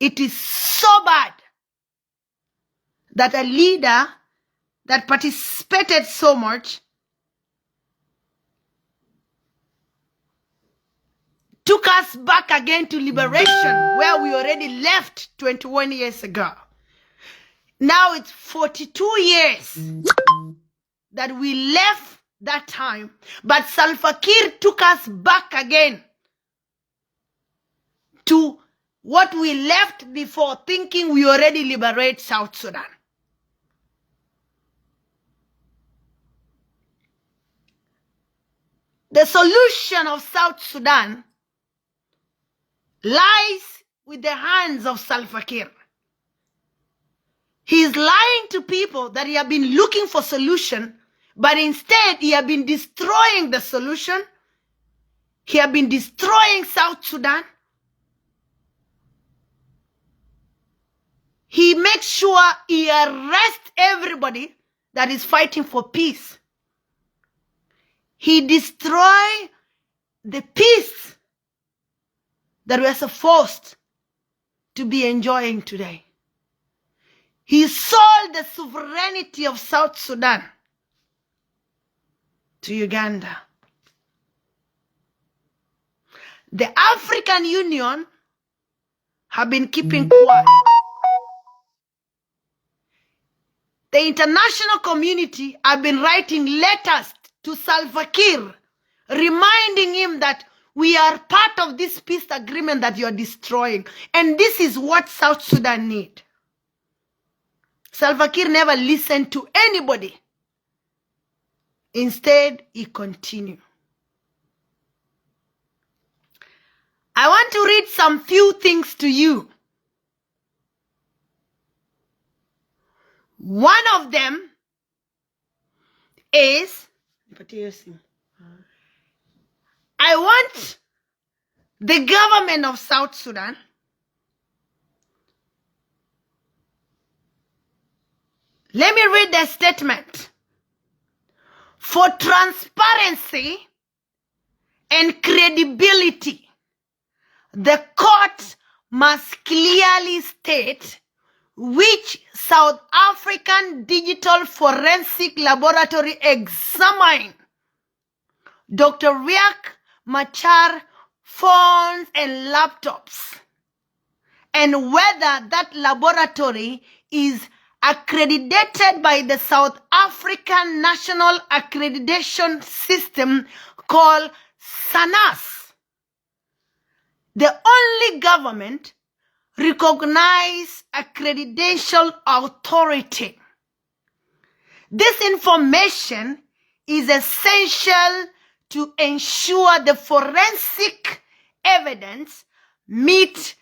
It is so bad that a leader that participated so much took us back again to liberation, where we already left 21 years ago. Now it's 42 years that we left that time, but Salva Kiir took us back again to what we left before, thinking we already liberate South Sudan. The solution of South Sudan lies with the hands of Salva Kiir. He is lying to people that he has been looking for solution, but instead he has been destroying the solution. He has been destroying South Sudan. He makes sure he arrests everybody that is fighting for peace. He destroys the peace that we are supposed to be enjoying today. He sold the sovereignty of South Sudan to Uganda. The African Union have been keeping quiet. The international community have been writing letters to Salva Kiir, reminding him that we are part of this peace agreement that you are destroying. And this is what South Sudan need. Salva Kiir never listened to anybody. Instead, he continued. I want to read some few things to you. One of them is, I want the government of South Sudan let me read the statement. For transparency and credibility, the court must clearly state which South African digital forensic laboratory examined Dr. Ruac Machar phones and laptops, and whether that laboratory is accredited by the South African National Accreditation System called SANAS, the only government recognized accreditation authority. This information is essential to ensure the forensic evidence meet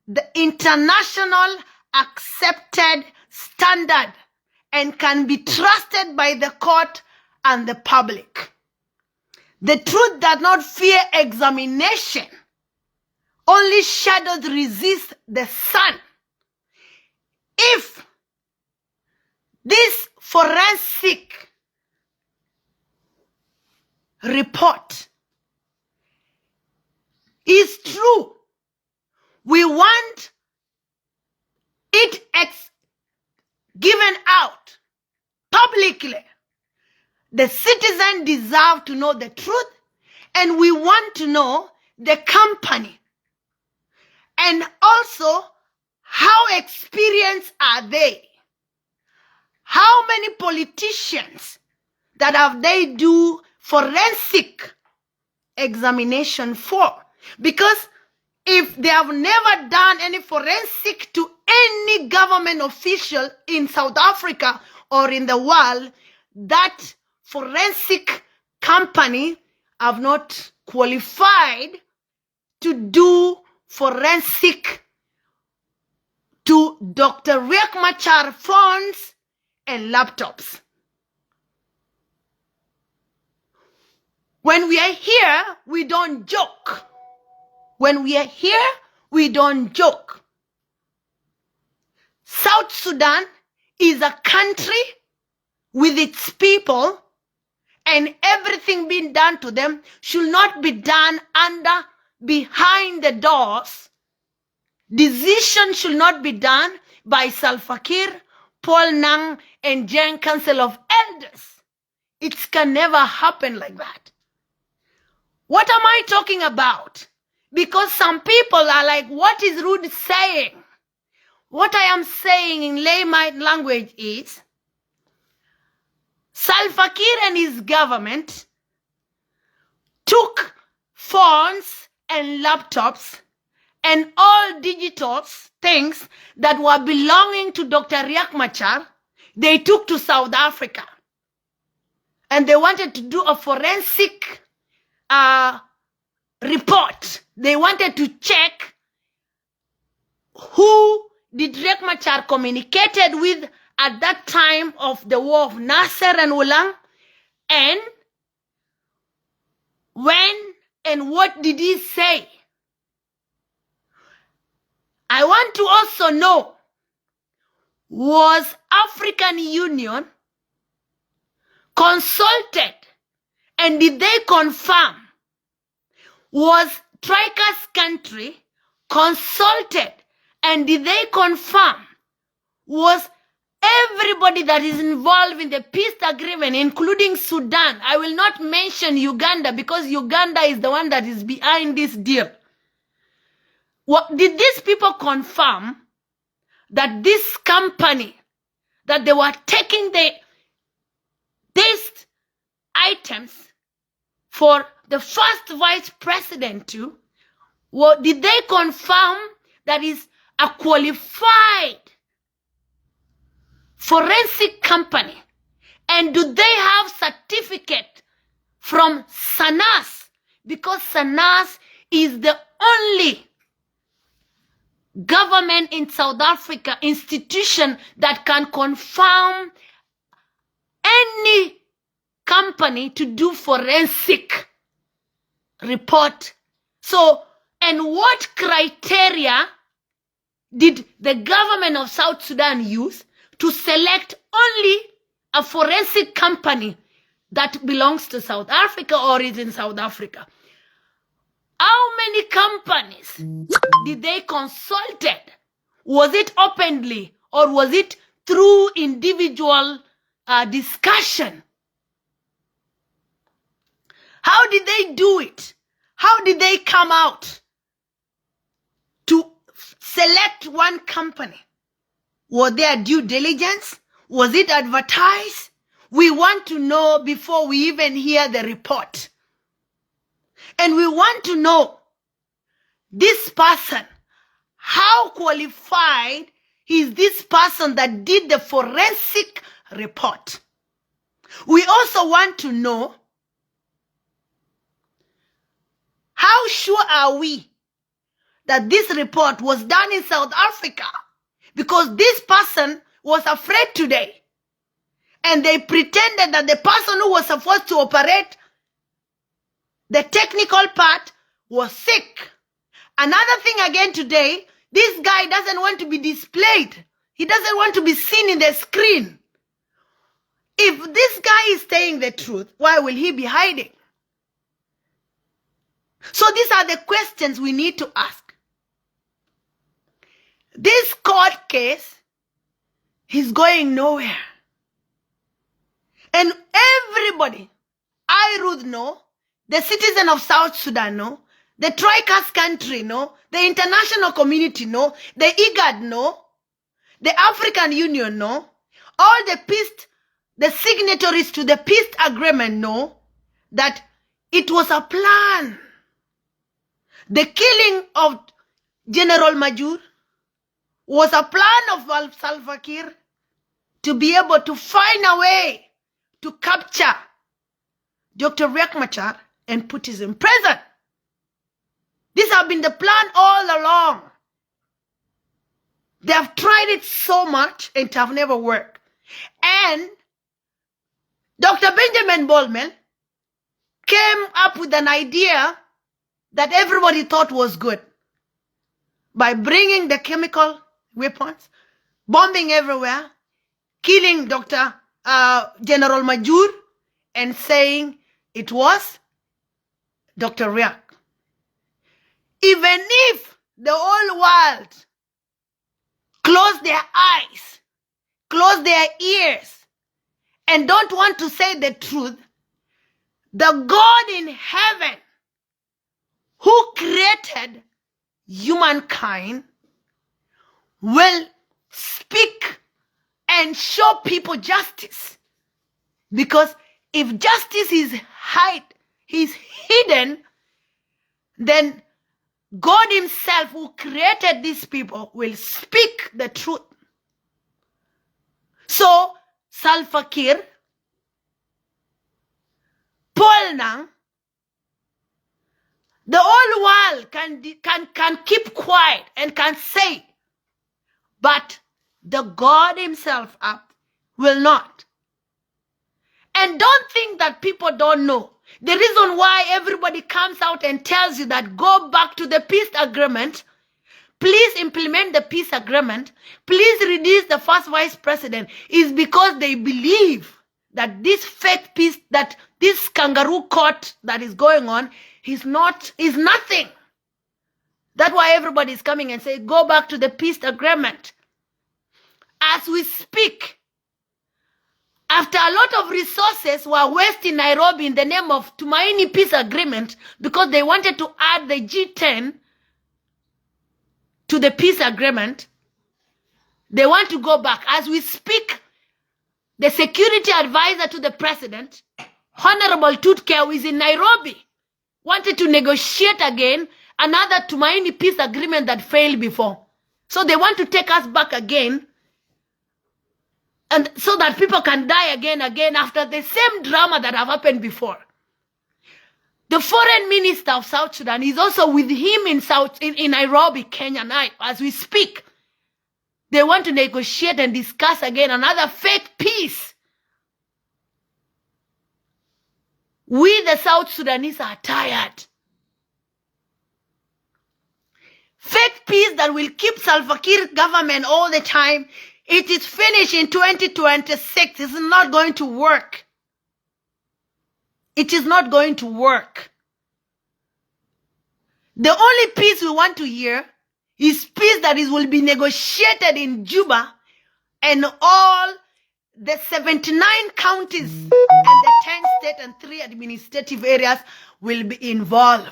the international accepted standard and can be trusted by the court and the public. The truth does not fear examination. Only shadows resist the sun. If this forensic report is true, we want it given out publicly. The citizen deserve to know the truth, and we want to know the company. And also, how experienced are they? How many politicians that have they do forensic examination for? Because if they have never done any forensic to any government official in South Africa or in the world, that forensic company have not qualified to do forensic to Dr. Ruac Machar phones and laptops. When we are here, we don't joke. When we are here, we don't joke. South Sudan is a country with its people, and everything being done to them should not be done behind the doors Decision should not be done by Salva Kiir, Paul Nang, and Jan Council of Elders. It can never happen like that. What am I talking about? Because some people are like, what is Ruth saying? What I am saying in layman language is, Salva Kiir and his government took phones and laptops and all digital things that were belonging to Dr. Riek Machar. They took to South Africa. And they wanted to do a forensic report. They wanted to check who did Riek Machar communicated with at that time of the war of Nasser and Ulang, and when and what did he say? I want to also know, was African Union consulted and did they confirm? Was Tricas country consulted and did they confirm? Was everybody that is involved in the peace agreement, including Sudan? I will not mention Uganda because Uganda is the one that is behind this deal. Did these people confirm that this company, that they were taking these items for the first vice president to, did they confirm that is a qualified forensic company? And do they have certificate from SANAS? Because SANAS is the only government in South Africa institution that can confirm any company to do forensic report. So, and what criteria did the government of South Sudan use to select only a forensic company that belongs to South Africa or is in South Africa? How many companies did they consulted? Was it openly or was it through individual discussion? How did they do it? How did they come out to select one company? Was there due diligence? Was it advertised? We want to know before we even hear the report. And we want to know this person, how qualified is this person that did the forensic report? We also want to know, how sure are we that this report was done in South Africa? Because this person was afraid today. And they pretended that the person who was supposed to operate the technical part was sick. Another thing again today, this guy doesn't want to be displayed. He doesn't want to be seen in the screen. If this guy is saying the truth, why will he be hiding? So these are the questions we need to ask. This court case is going nowhere. And everybody, I, Ruth, know, the citizen of South Sudan know, the Tricas country know, the international community know, the IGAD know, the African Union know, all the signatories to the peace agreement know that it was a plan. The killing of General Majur was a plan of Salva Kiir to be able to find a way to capture Dr. Riek Machar and put him in prison. This has been the plan all along. They have tried it so much and it have never worked. And Dr. Benjamin Bolman came up with an idea that everybody thought was good by bringing the chemical weapons, bombing everywhere, killing Dr. General Majur, and saying it was Dr. Riek. Even if the whole whole world close their eyes, close their ears, and don't want to say the truth, the God in heaven who created humankind will speak and show people justice. Because if justice is hidden, then God himself who created these people will speak the truth. So, Salva Kiir, Paul Nang, the whole world can keep quiet and can say, but the God himself up will not. And don't think that people don't know. The reason why everybody comes out and tells you that go back to the peace agreement, please implement the peace agreement, please release the first vice president, is because they believe that this fake peace, that this kangaroo court that is going on is nothing. That's why everybody is coming and saying, go back to the peace agreement. As we speak, after a lot of resources were wasted in Nairobi in the name of Tumaini Peace Agreement because they wanted to add the G10 to the peace agreement, they want to go back. As we speak, the security advisor to the president, Honorable Tutkeo, is in Nairobi, wanted to negotiate again another Tumaini peace agreement that failed before. So they want to take us back again, and so that people can die again after the same drama that have happened before. The foreign minister of South Sudan is also with him in Nairobi, Kenya now. As we speak, they want to negotiate and discuss again another fake peace. We, the South Sudanese, are tired. Fake peace that will keep Salva Kiir government all the time. It is finished in 2026. It's not going to work. It is not going to work. The only peace we want to hear is peace that will be negotiated in Juba, and all the 79 counties and the 10 state and 3 administrative areas will be involved.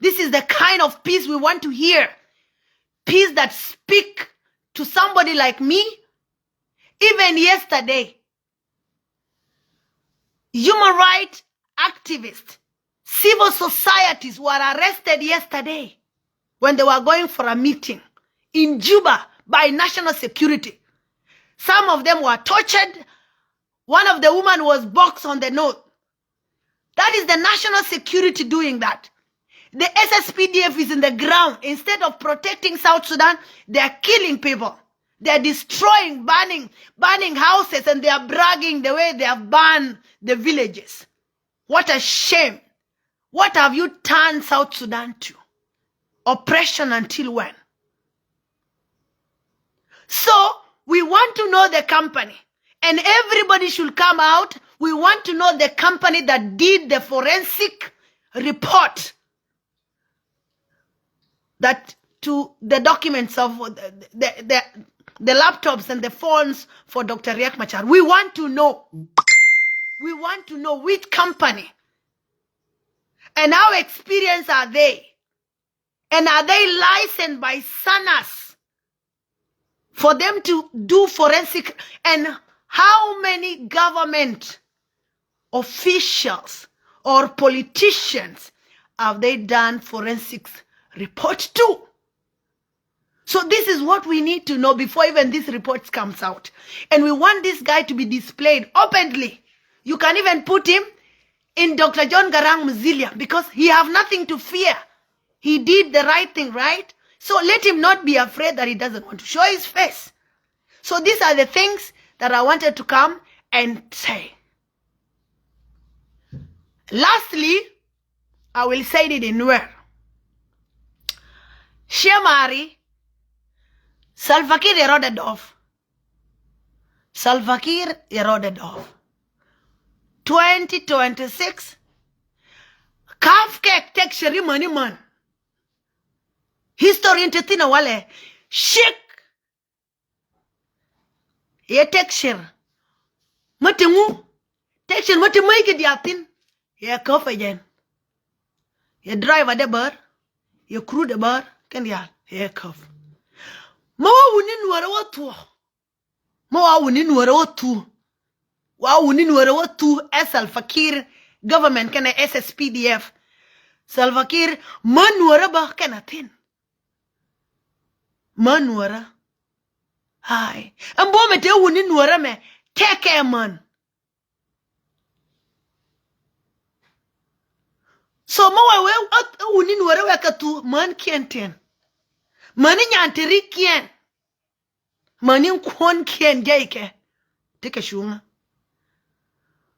This is the kind of peace we want to hear. Peace that speaks to somebody like me. Even yesterday, human rights activists, civil societies were arrested yesterday when they were going for a meeting in Juba by national security. Some of them were tortured. One of the women was boxed on the nose. That is the national security doing that. The SSPDF is in the ground. Instead of protecting South Sudan, they are killing people. They are destroying, burning houses, and they are bragging the way they have burned the villages. What a shame. What have you turned South Sudan to? Oppression until when? So, we want to know the company. And everybody should come out. We want to know the company that did the forensic report that to the documents of the laptops and the phones for Dr. Riek Machar. We want to know. We want to know which company and how experienced are they, and are they licensed by SANAS for them to do forensic, and how many government officials or politicians have they done forensics report to? So this is what we need to know before even this report comes out. And we want this guy to be displayed openly. You can even put him in Dr. John Garang Muzilia because he have nothing to fear. He did the right thing, right? So let him not be afraid that he doesn't want to show his face. So these are the things that I wanted to come and say. Lastly, I will say it in Nuäri. Shemari, Salva Kiir eroded off. Salva Kiir eroded off. 2026, Kafkek take Sheri money man. History entetina wale. Shik. Ye texture. Matingu. Texture matimu iki diatin. Ye kofa jen. Ye driver de bar. Ye crew de bar. Ken ya. Ye kofa. Mawa wuni nuwara watu. Mawa wuni nuwara watu. Wa wuni nuwara watu. Salva Kiir government kena SSPDF. Salva Kiir man nuwara ba kena tin. Man nuwara. Hai. Ambo me te wuni nuwara me. Keke man. So mawa we wuni nuwara we katu man kien ten. Mani nyantiri kien. Mani kwon kien jaike. Tike shunga.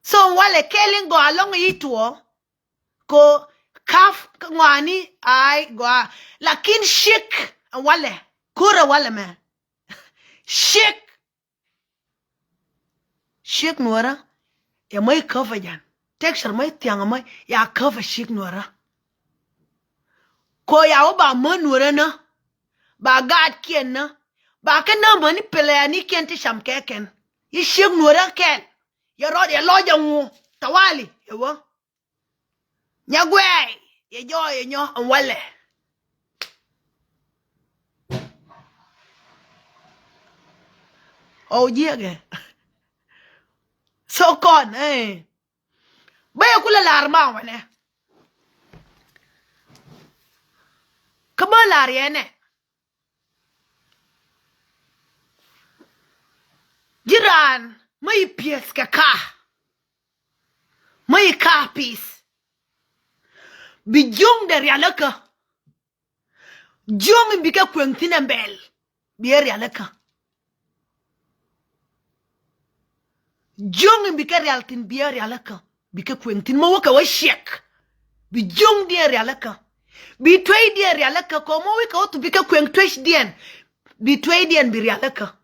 So wale kelling go along ituo. Ko kaf ngwani ay go. Lakin shik wale. Kura wale me. Shik. Shik nuwara. Ya may cover jan. Texture may tianga may. Ya cover shik nuwara. Ko ya ba man nuwara na. Ba gad kien na. Ba ken na mani pele ya ni kien ti sham keken. Yi shik nuwara ken. Ya rod ya loja ngu. Tawali. Yawa. Nyagwe. Ya jo ya nyo. Wale. Oh yeah. So con Baya kula larma wane. Kaba lariene. Jiran. May pies ka. May ka piece. Bijong de rialaka. Jong imbika kwengtina mbel. Biya rialaka. Jong imbika rialtin biya rialaka. Bika kwengtin mawaka wa shek. Bijong dia rialaka. Bitway dia rialaka. Komo wika otu bika kwengtwesh dien. Bitway dien bi rialaka.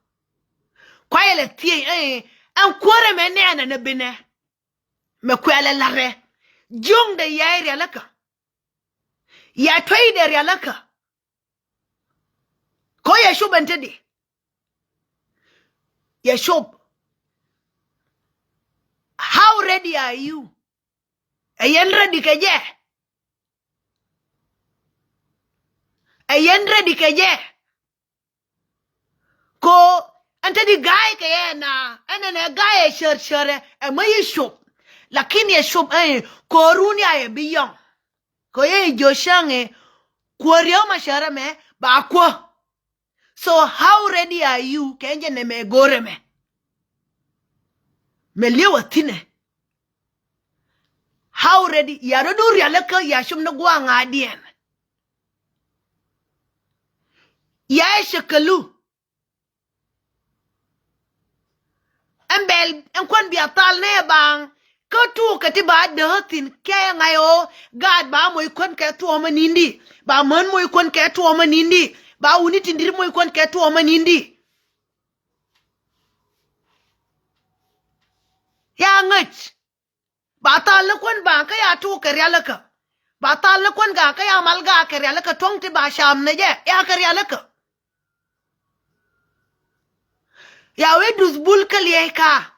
Kwa ele tiye an kware mene ana na bine. Me kwele lare. Jong de ya rialaka. Ya tway de rialaka. Ko ya shub antedi. Ya shub. How ready are you? Ayen ready kaje? Ayen ready kaje? Ko antedi guy kaye na. Ene guy shere. Mayi shub. Lakini ya shub ko runi aye biyong. Ko ye joshange. Kwa riyo mashara me. Ba kwa. So how ready are you? Kenje ne me gore me. Me liwa tine. How ready? Ya rodu rialaka ya shum na gwa nga dien. Ya shakalu. Ambel enkwan biatal ne bang. Katu kati ba dahatin kaya ngayo. God ba mo ikwan kaya tuwa manindi. Ba man mo ikwan kaya tuwa manindi. Ba unitindir mo ikwan kaya tuwa manindi. Ya ngach. Batal na kwan ba kaya tu karyalaka. Batal na kwan ga kaya malga karyalaka tong ti ba sham na je. Ya karyalaka. Ya we dus bul kaliye ka.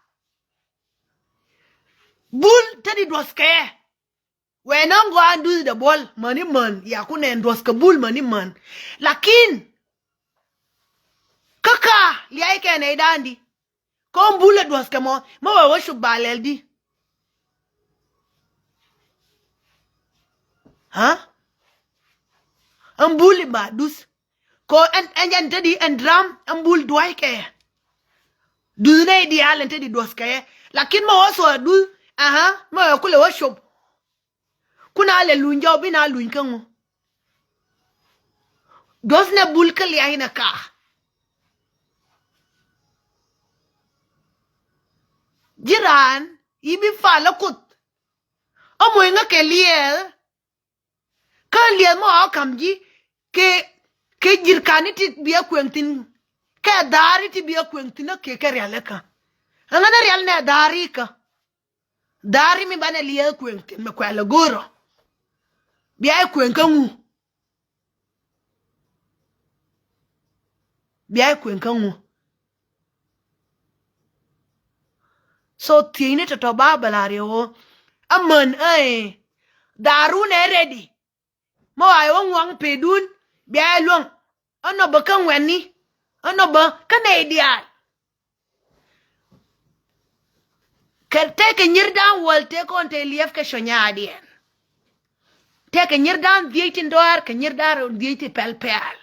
Bul tadi dos kaya. We nang go andu the ball mani man. Ya kunen dos ka bul mani man. Lakin. Kaka liye ka na idandi. Kom bule dos ka mo. Mawa washu baleldi. Huh? Ambuli ba dus. Ko en tadi en dram ambul duai kaya. Du na di halen tadi dos kaya. Lakin ma waso du ma kule washob. Kuna ale lunja bina lunkango. Dos na bulka li ahina ka. Jiran ibi fala kut. Amo nga ke liel. Kan liel mo akamji ke jirkani ti biya kwengtin. Ke dari ti biya kwengtin ke rialeka. Angana rial na dari ka. Dari mi bana liel kwengtin me kwela goro. Biya kwenkangu. Bia kwenkangu. So tini to babala o. Aman darun ready. Mo ay wang pedun. Bia long. Ano ba kang wani? Ano ba? Canadian. Take a near down wall, take on te lief ke shonyadien. Take a near down vietin door, can near down vieti pel pel.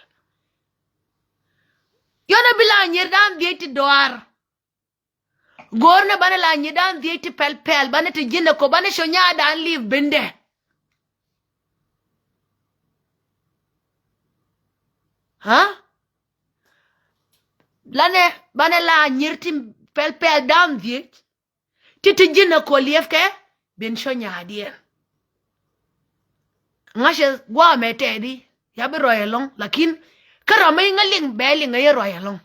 Yona bila near down vieti door. Gorna banala near down vieti pel pel, banet jina ko bane shonyada and leave bende. Huh? Lane banala near pel pel down viet. Titi jina ko lief ke ben shonyadien. Ngashe gwa metedi yabi royalong lakin karama ngaling beli ngay royalong.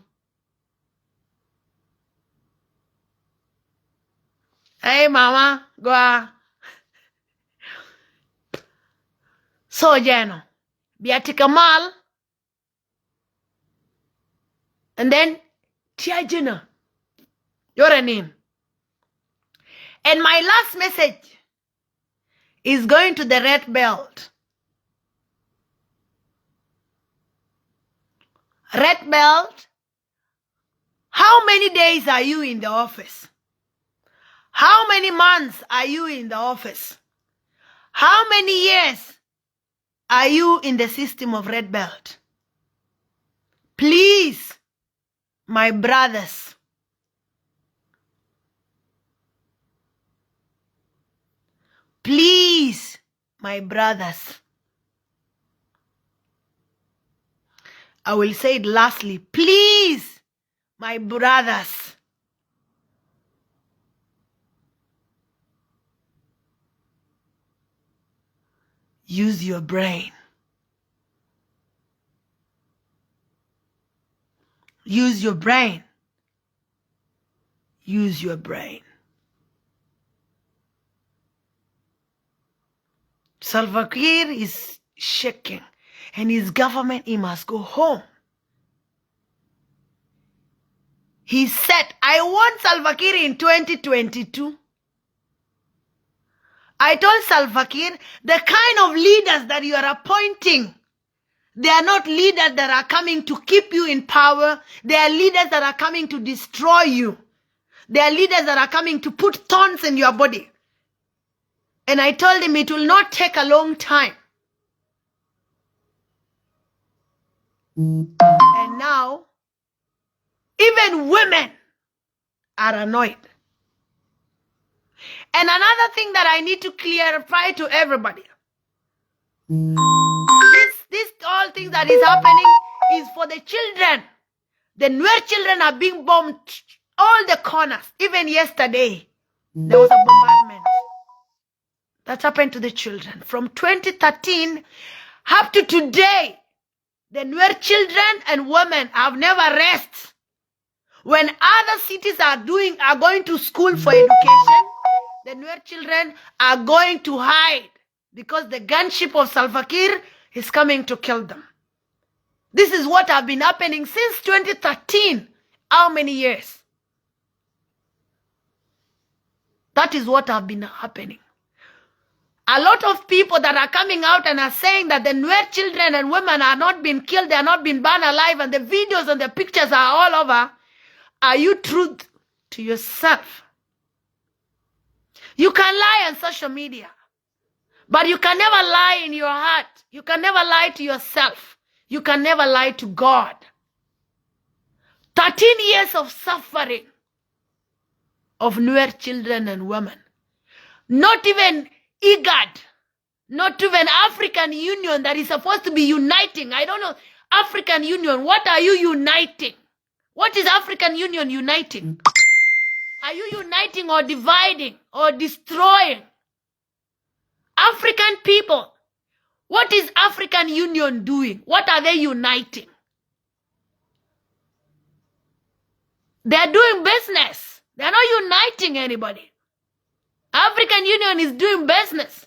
Hey mama gwa so jeno biati kamal and then tiajina your name. And my last message is going to the red belt. Red belt, how many days are you in the office? How many months are you in the office? How many years are you in the system of red belt? Please, my brothers, please, my brothers, I will say it lastly. Please, my brothers, use your brain. Use your brain. Use your brain. Salva Kiir is shaking. And his government, he must go home. He said, I want Salva Kiir in 2022. I told Salva Kiir, the kind of leaders that you are appointing, they are not leaders that are coming to keep you in power. They are leaders that are coming to destroy you. They are leaders that are coming to put thorns in your body. And I told him it will not take a long time. And now, even women are annoyed. And another thing that I need to clarify to everybody, this all things that is happening is for the children. The Nuäri children are being bombed all the corners. Even yesterday, there was a bombardment that happened to the children. From 2013 up to today, the Nuäri children and women have never rest. When other cities are going to school for education, the Nuäri children are going to hide because the gunship of Salva Kiir is coming to kill them. This is what has been happening since 2013. How many years? That is what has been happening. A lot of people that are coming out and are saying that the Nuäri children and women are not being killed, they are not being burned alive, and the videos and the pictures are all over. Are you true to yourself? You can lie on social media, but you can never lie in your heart. You can never lie to yourself. You can never lie to God. 13 years of suffering of Nuäri children and women. Not even IGAD, not even African Union that is supposed to be uniting. I don't know. African Union, what are you uniting? What is African Union uniting? Are you uniting or dividing or destroying? African people, what is African Union doing? What are they uniting? They are doing business. They are not uniting anybody. African Union is doing business.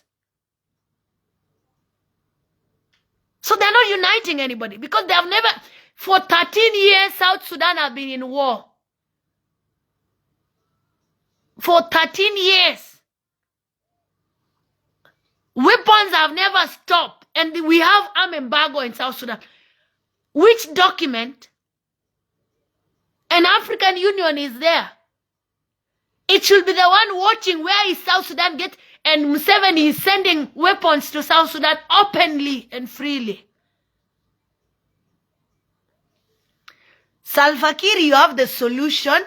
So they're not uniting anybody because they have never, For 13 years, South Sudan have been in war. For 13 years. Weapons have never stopped. And we have arm embargo in South Sudan. Which document? An African Union is there. It should be the one watching where is South Sudan get, and Museveni is sending weapons to South Sudan openly and freely. Salva Kiir, you have the solution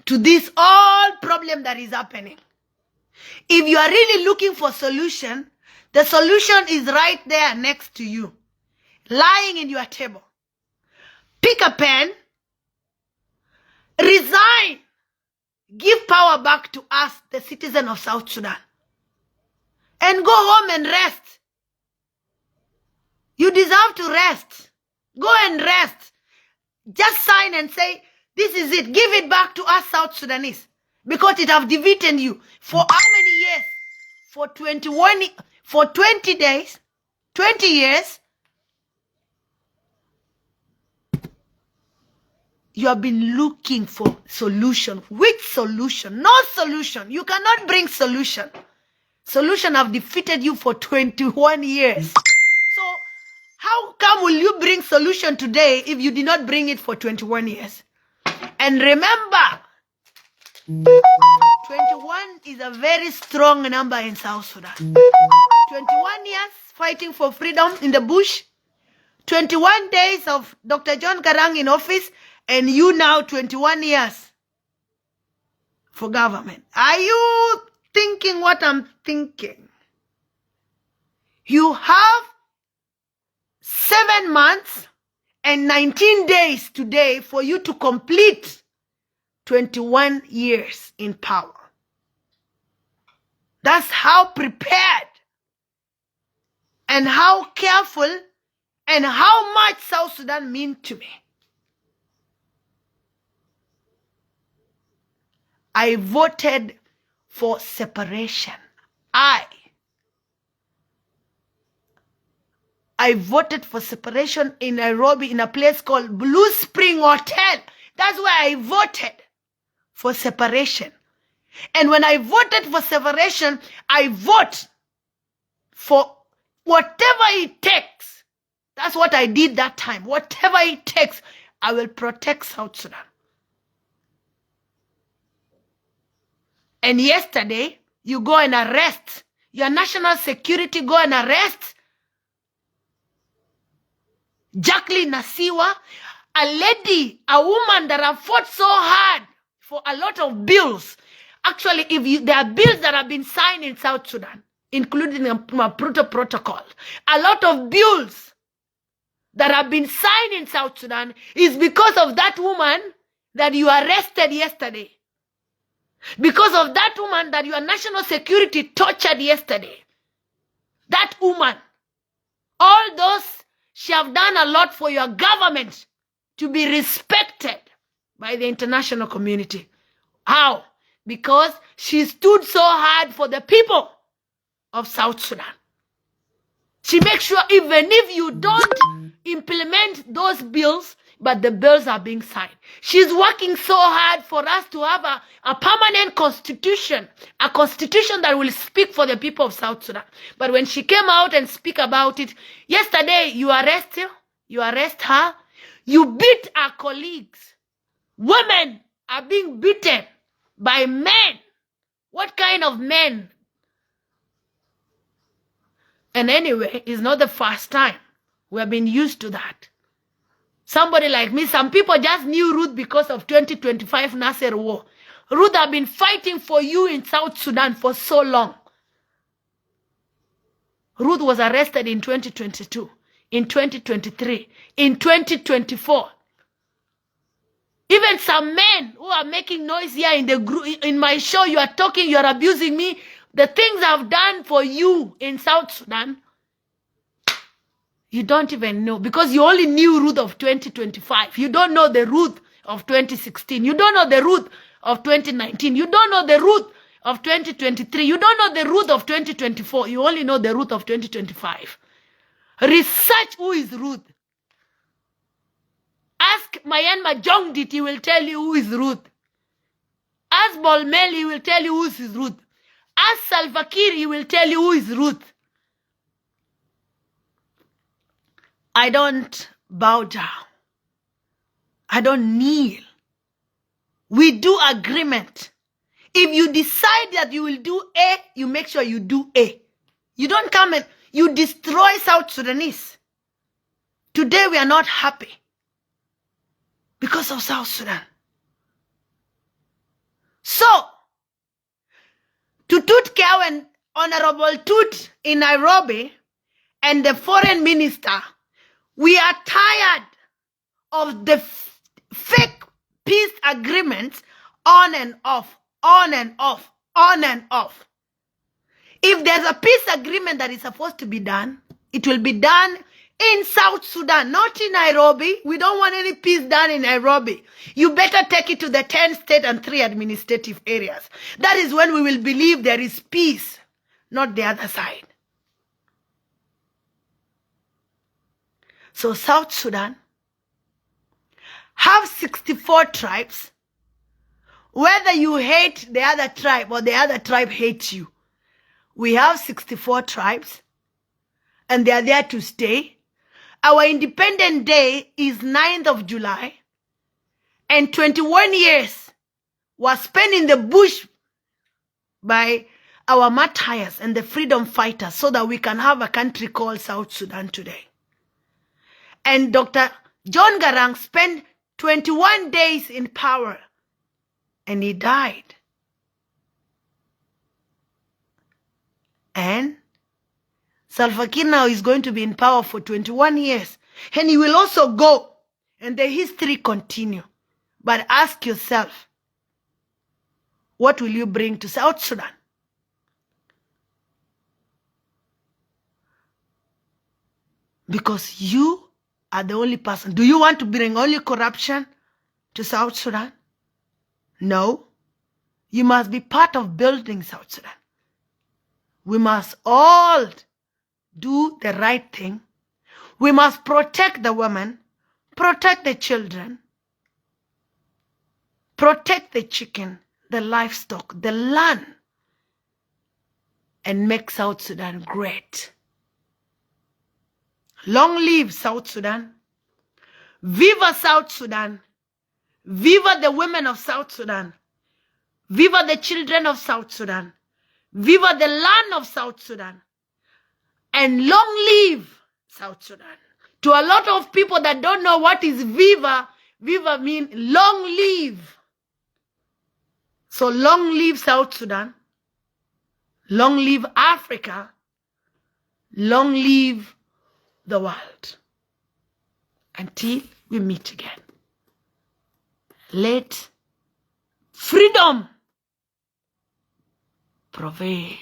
to this all problem that is happening. If you are really looking for solution, the solution is right there next to you, lying in your table. Pick a pen, resign, give power back to us, the citizen of South Sudan, and go home and rest. You deserve to rest. Go and rest. Just sign and say, this is it. Give it back to us, South Sudanese. Because it have defeated you. For how many years? For 20 days, 20 years. You have been looking for solution. Which solution? No solution. You cannot bring solution. Solution have defeated you for 21 years. So, how come will you bring solution today if you did not bring it for 21 years? And remember, 21 is a very strong number in South Sudan. 21 years fighting for freedom in the bush. 21 days of Dr. John Garang in office. And you now 21 years for government. Are you thinking what I'm thinking? You have 7 months and 19 days today for you to complete 21 years in power. That's how prepared and how careful and how much South Sudan mean to me. I voted for separation. I voted for separation in Nairobi in a place called Blue Spring Hotel. That's where I voted for separation. And when I voted for separation, I vote for whatever it takes. That's what I did that time. Whatever it takes, I will protect South Sudan. And yesterday, you go and arrest, your national security go and arrest Jacqueline Nasiwa, a lady, a woman that have fought so hard for a lot of bills. Actually, there are bills that have been signed in South Sudan, including a Maputo Protocol. A lot of bills that have been signed in South Sudan is because of that woman that you arrested yesterday. Because of that woman that your national security tortured yesterday. That woman. All those, she have done a lot for your government to be respected by the international community. How? Because she stood so hard for the people of South Sudan. She makes sure even if you don't implement those bills, but the bills are being signed. She's working so hard for us to have a permanent constitution, a constitution that will speak for the people of South Sudan. But when she came out and speak about it, yesterday you arrest her, you beat our colleagues. Women are being beaten by men. What kind of men? And anyway, it's not the first time. We have been used to that. Somebody like me, some people just knew Ruth because of 2025 Nasser war. Ruth have been fighting for you in South Sudan for so long. Ruth was arrested in 2022, in 2023, in 2024. Even some men who are making noise here in the group, in my show, you are talking, you are abusing me. The things I've done for you in South Sudan, you don't even know, because you only knew Ruth of 2025. You don't know the Ruth of 2016. You don't know the Ruth of 2019. You don't know the Ruth of 2023. You don't know the Ruth of 2024. You only know the Ruth of 2025. Research who is Ruth. Mayan Majongdit, he will tell you who is Ruth. Ask Bolmel, he will tell you who is Ruth. Ask Salva Kiir, he will tell you who is Ruth. I don't bow down. I don't kneel. We do agreement. If you decide that you will do A, you make sure you do A. You don't come and you destroy South Sudanese. Today we are not happy because of South Sudan. So, to Tut Keo and Honorable Tut in Nairobi and the foreign minister, we are tired of the fake peace agreements on and off, on and off, on and off. If there's a peace agreement that is supposed to be done, it will be done in South Sudan, not in Nairobi. We don't want any peace done in Nairobi. You better take it to the 10 state and 3 administrative areas. That is when we will believe there is peace, not the other side. So South Sudan have 64 tribes. Whether you hate the other tribe or the other tribe hates you, we have 64 tribes and they are there to stay. Our Independent Day is 9th of July and 21 years was spent in the bush by our martyrs and the freedom fighters so that we can have a country called South Sudan today. And Dr. John Garang spent 21 days in power and he died. And Salva Kiir now is going to be in power for 21 years. And he will also go. And the history continue. But ask yourself, what will you bring to South Sudan? Because you are the only person. Do you want to bring only corruption to South Sudan? No. You must be part of building South Sudan. We must all do the right thing. We must protect the women, protect the children, protect the chicken, the livestock, the land, and make South Sudan great. Long live South Sudan. Viva South Sudan. Viva the women of South Sudan. Viva the children of South Sudan. Viva the land of South Sudan. And long live South Sudan. To a lot of people that don't know what is Viva, Viva means long live. So long live South Sudan. Long live Africa. Long live the world. Until we meet again. Let freedom prevail.